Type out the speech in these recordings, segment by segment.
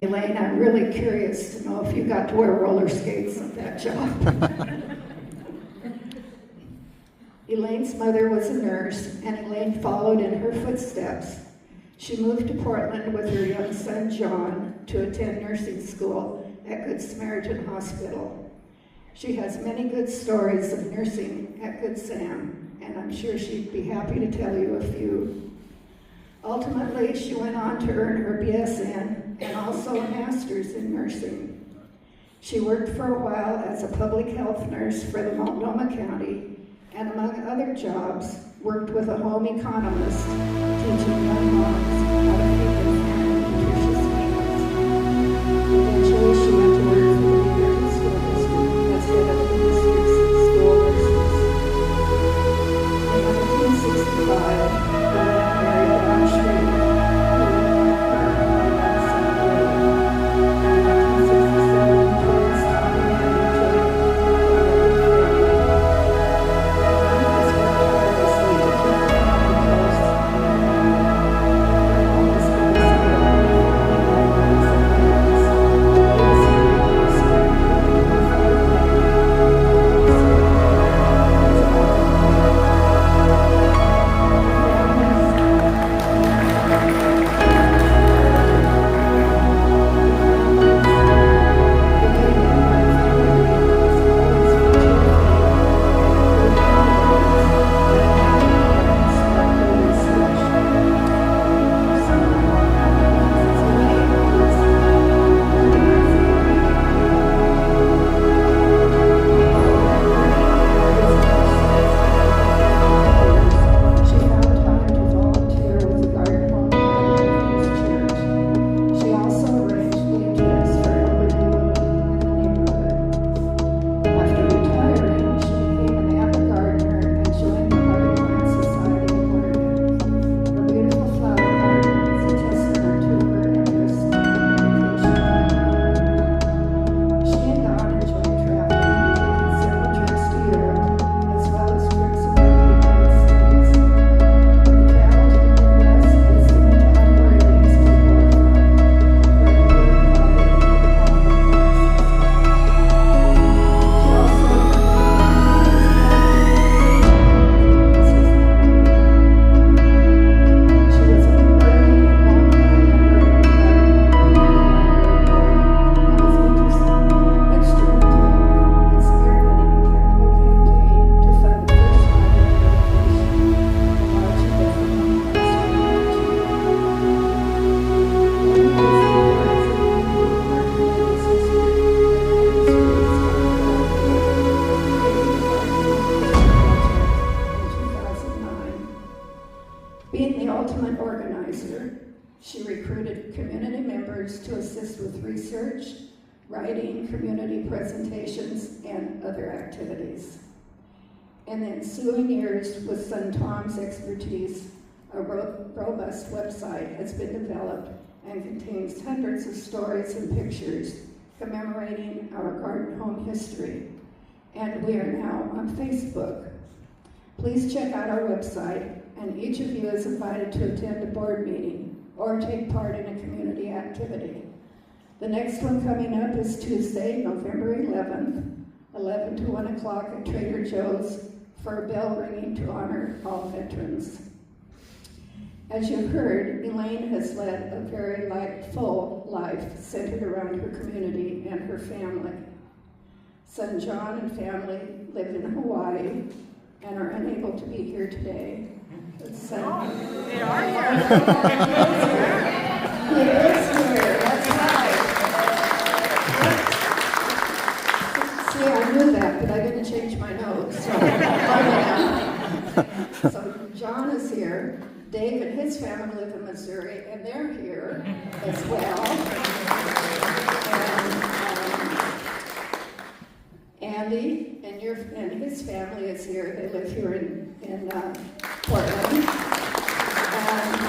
Elaine, I'm really curious to know if you got to wear roller skates at that job. Elaine's mother was a nurse, and Elaine followed in her footsteps. She moved to Portland with her young son, John, to attend nursing school at Good Samaritan Hospital. She has many good stories of nursing at Good Sam, and I'm sure she'd be happy to tell you a few. Ultimately, she went on to earn her BSN and also a master's in nursing. She worked for a while as a public health nurse for the Multnomah County, and among other jobs, worked with a home economist, teaching young moms how to feed their family nutritious meals. Eventually, she went to work for the Beaverton School District as head of the district's school nurses. In 1965, Elaine married Elaine Shreve, who lived in San Diego. In 1967, twins Tom and Annie joined She recruited community members to assist with research, writing, community presentations, and other activities. In the ensuing years, with son Tom's expertise, a robust website has been developed and contains hundreds of stories and pictures commemorating our garden home history. And we are now on Facebook. Please check out our website, and each of you is invited to attend a board meeting or take part in a community activity. The next one coming up is Tuesday, November 11th, 11 to 1 o'clock at Trader Joe's for a bell ringing to honor all veterans. As you've heard, Elaine has led a very full life centered around her community and her family. Son John and family live in Hawaii and are unable to be here today. They are here. He is here, that's right. See, I knew that, but I didn't change my notes. So John is here. Dave and his family live in Missouri, and they're here as well. And Andy and his family is here. They live here in Portland. And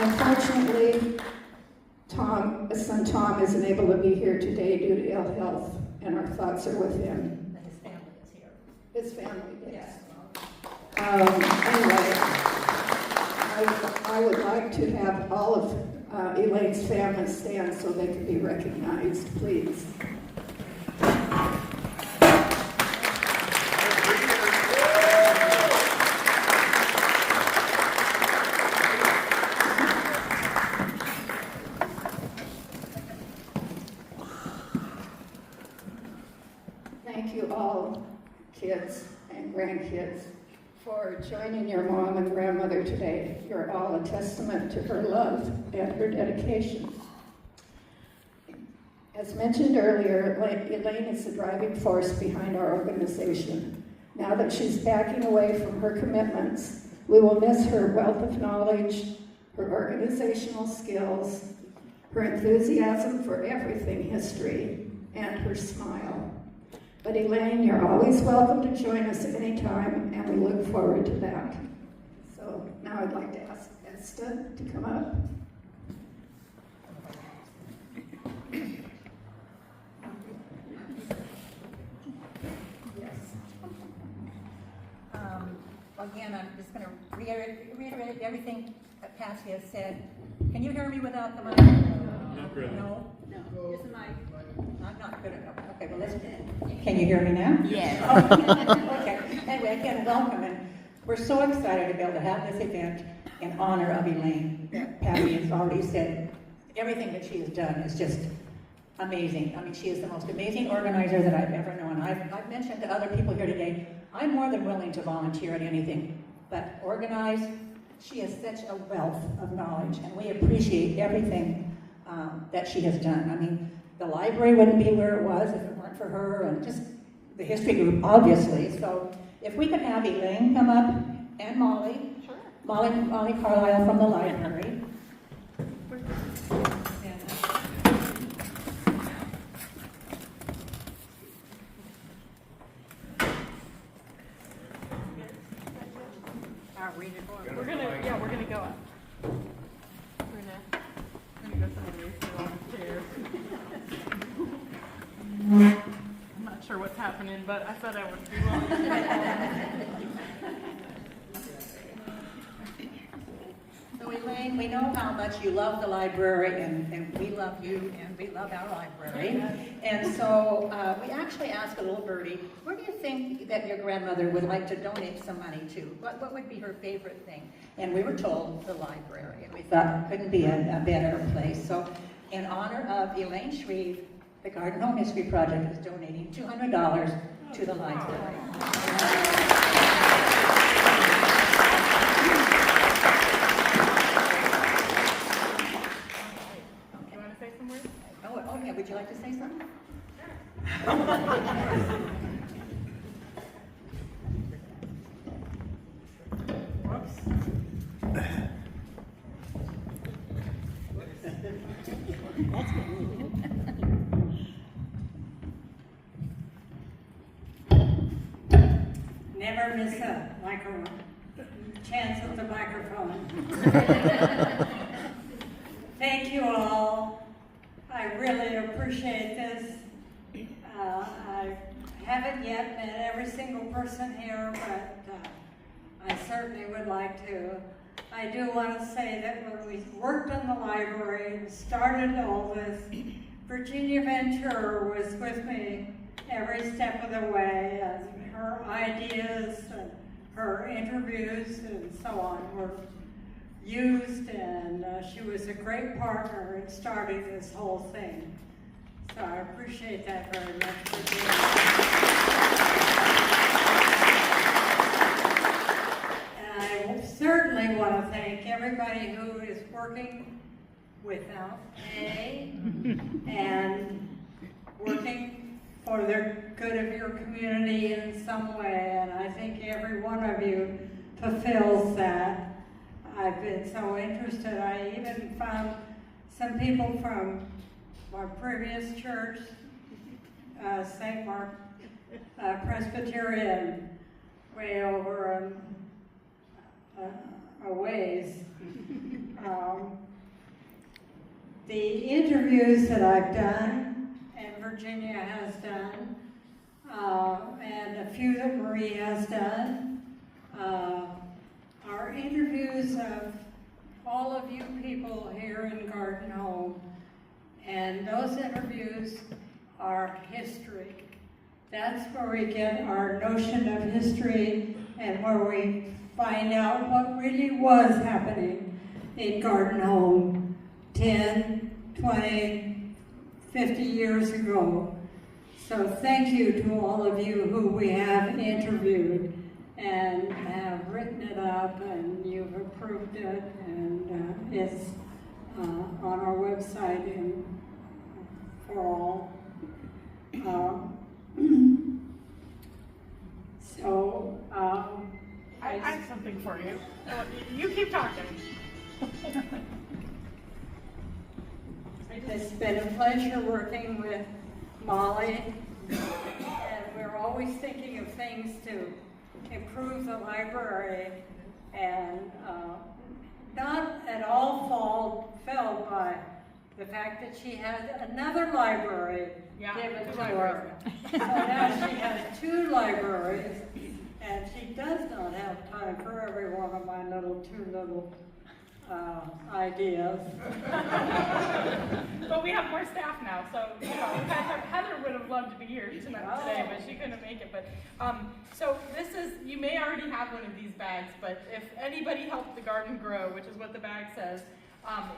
unfortunately, son Tom isn't able to be here today due to ill health, and our thoughts are with him. His family is here. His family, yes. Yes. Anyway, I would like to have all of Elaine's family stand so they can be recognized, please. Thank you all, kids and grandkids, for joining your mom and grandmother today. You're all a testament to her love and her dedication. As mentioned earlier, Elaine is the driving force behind our organization. Now that she's backing away from her commitments, we will miss her wealth of knowledge, her organizational skills, her enthusiasm for everything history, and her smile. But Elaine, you're always welcome to join us anytime, and we look forward to that. So now I'd like to ask Esther to come up. Again, I'm just going to reiterate everything that Patsy has said. Can you hear me without the mic? Not really. No? No. Just the mic. I'm not good enough. Okay, well, let's. Can you hear me now? Yeah. Okay. Anyway, again, welcome. And we're so excited to be able to have this event in honor of Elaine. Patty has already said everything that she has done is just amazing. I mean, she is the most amazing organizer that I've ever known. I've mentioned to other people here today, I'm more than willing to volunteer at anything, but organize, she has such a wealth of knowledge, and we appreciate everything that she has done. I mean, the library wouldn't be where it was if it weren't for her, and just the history group, obviously. So if we could have Elaine come up, and Molly, sure. Molly Carlisle from the library. We're gonna go up. We're gonna go some of these long chairs. I'm not sure what's happening, but I said I would be willing. So Elaine, we know how much you love the library, and we love you, and we love our library. And so we actually asked a little birdie, where do you think that your grandmother would like to donate some money to? What would be her favorite thing? And we were told the library, and we thought it couldn't be a better place. So in honor of Elaine Shreve, the Garden Home History Project is donating $200 to the library. Oh, yeah, would you like to say something? Whoops. That's good. Never miss a chance at the microphone. Thank you all. I really appreciate this. I haven't yet met every single person here, but I certainly would like to. I do want to say that when we worked in the library and started all this, Virginia Ventura was with me every step of the way, and her ideas and her interviews and so on were used, and she was a great partner in starting this whole thing. So I appreciate that very much for doing that. And I certainly want to thank everybody who is working without pay and working for the good of your community in some way, and I think every one of you fulfills that. I've been so interested. I even found some people from my previous church, St. Mark Presbyterian, way over a ways. The interviews that I've done, and Virginia has done, and a few that Marie has done, are interviews of all of you people here in Garden Home. And those interviews are history. That's where we get our notion of history and where we find out what really was happening in Garden Home 10, 20, 50 years ago. So thank you to all of you who we have interviewed and have written it up, and you've approved it, and it's on our website and for all. So I have something for you. You keep talking. it's been a pleasure working with Molly, and we're always thinking of things to improve the library, and not at all felt by the fact that she had another library given to her. So now she has 2 libraries, and she does not have time for every one of my two little ideas. But we have more staff now, so you know, Heather would have loved to be here tonight today, but she couldn't make it. But so this is, you may already have one of these bags, but if anybody helped the garden grow, which is what the bag says,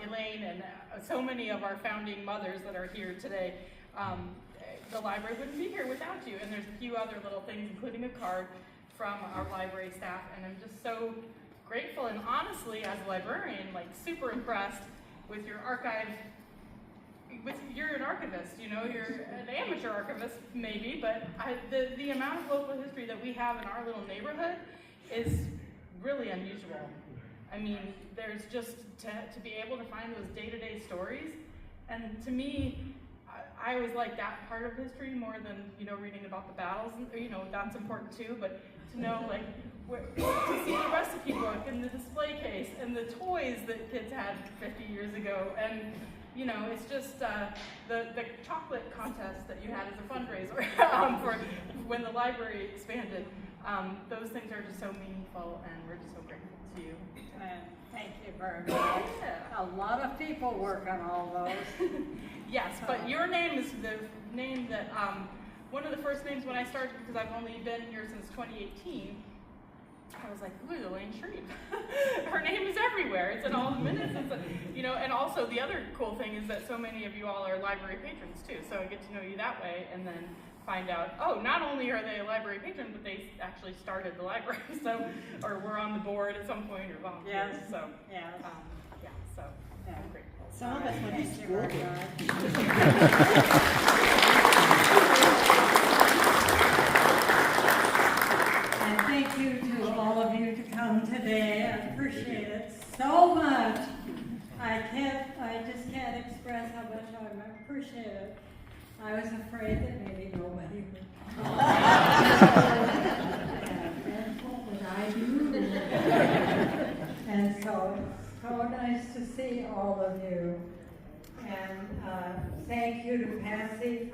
Elaine and so many of our founding mothers that are here today, the library wouldn't be here without you. And there's a few other little things, including a card from our library staff, and I'm just so grateful, and honestly, as a librarian, like super impressed with your archive. You're an archivist, you know, you're an amateur archivist maybe, but the amount of local history that we have in our little neighborhood is really unusual. I mean, there's just to be able to find those day-to-day stories, and to me, I always like that part of history more than, you know, reading about the battles, you know, that's important too, but to know, like, to see the recipe book and the display case and the toys that kids had 50 years ago, and you know, it's just the chocolate contest that you had as a fundraiser for when the library expanded. Those things are just so meaningful, and we're just so grateful to you. Thank you very much. Yeah. A lot of people work on all those. Yes, but your name is the name that, one of the first names when I started, because I've only been here since 2018, I was like, ooh, Elaine Shreve. Her name is everywhere. It's in all the minutes. You know, and also the other cool thing is that so many of you all are library patrons too. So I get to know you that way, and then find out, oh, not only are they a library patron, but they actually started the library. So, or were on the board at some point, or volunteers. Yes. So, yes. Yeah. So I'm grateful. Some of us went to school there. And thank you to all of you to come today. I appreciate it so much. I just can't express how much I appreciate it. I was afraid that maybe nobody would. And what would I do? And so it's so nice to see all of you. And thank you to Patsy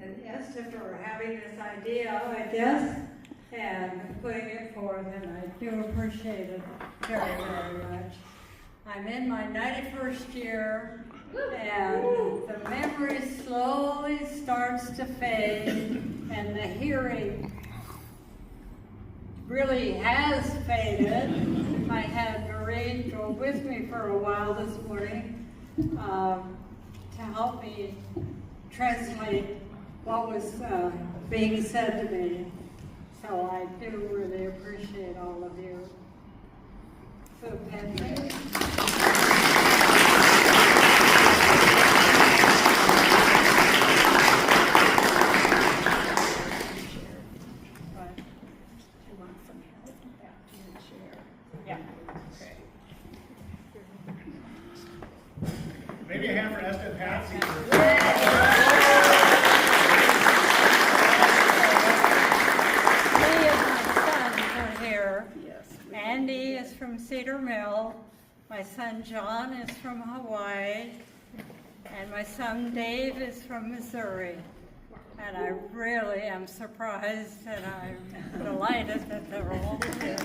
and Esther for having this idea, I guess, and putting it forth, and I do appreciate it very, very much. I'm in my 91st year, and the memory slowly starts to fade, and the hearing really has faded. I had Maureen go with me for a while this morning to help me translate what was being said to me. So I do really appreciate all of you. So, Patrick. Maybe a hand for Esther and Patsy. Three of my sons are here. Andy is from Cedar Mill. My son John is from Hawaii. And my son Dave is from Missouri. And I really am surprised, and I'm delighted that they're all here.